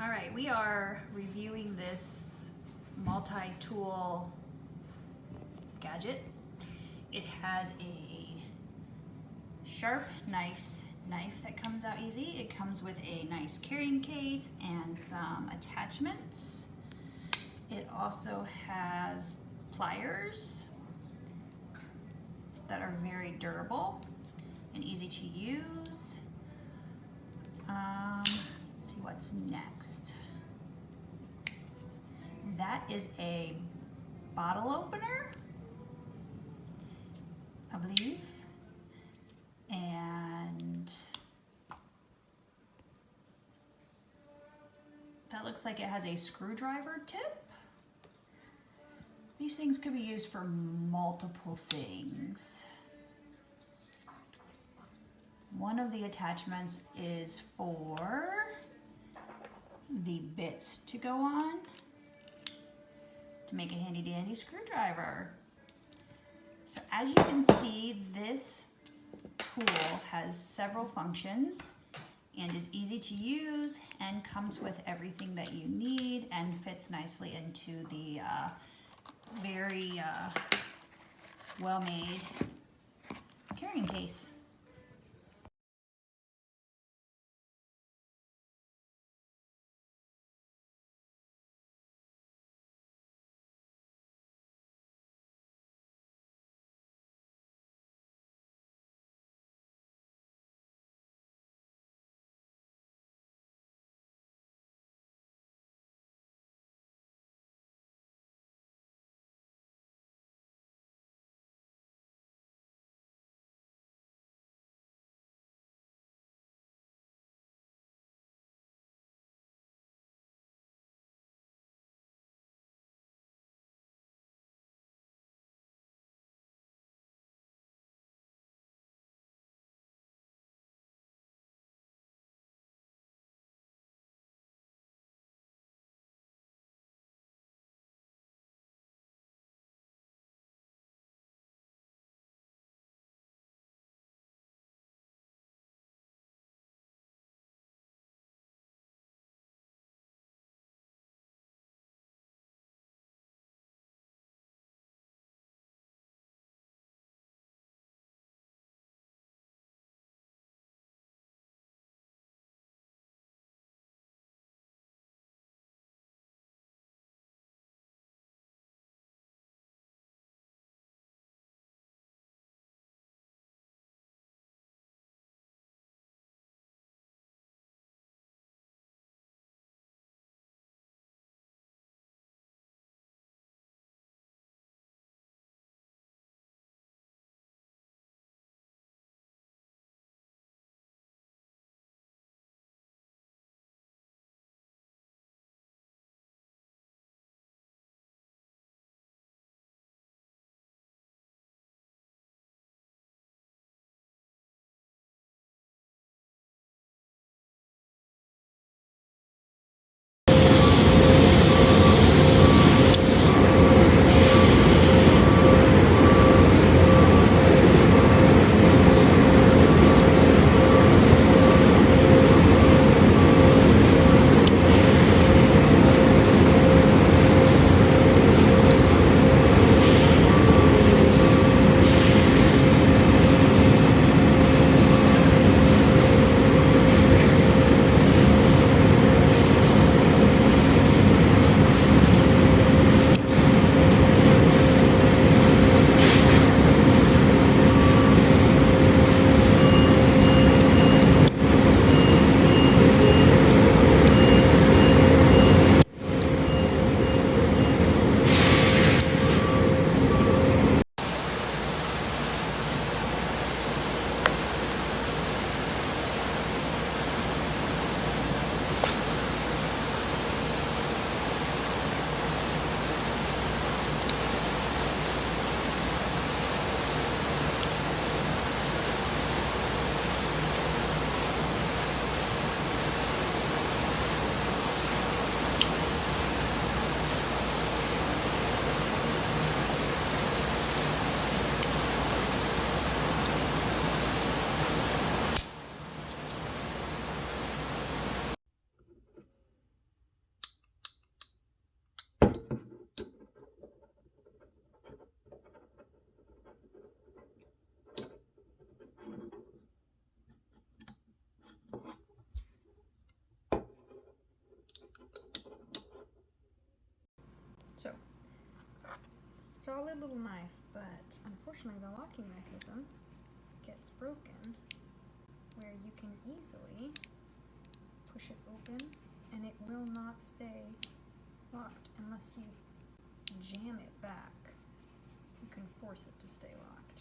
All right, we are reviewing this multi-tool gadget. It has a sharp, nice knife that comes out easy. It comes with a nice carrying case and some attachments. It also has pliers that are very durable and easy to use. Let's see what's next. That is a bottle opener, I believe. And that looks like it has a screwdriver tip. These things could be used for multiple things. One of the attachments is for the bits to go on to make a handy dandy screwdriver. So as you can see, this tool has several functions and is easy to use and comes with everything that you need and fits nicely into the very well-made carrying case. solid little knife, but unfortunately the locking mechanism gets broken where you can easily push it open and it will not stay locked unless you jam it back. You can force it to stay locked.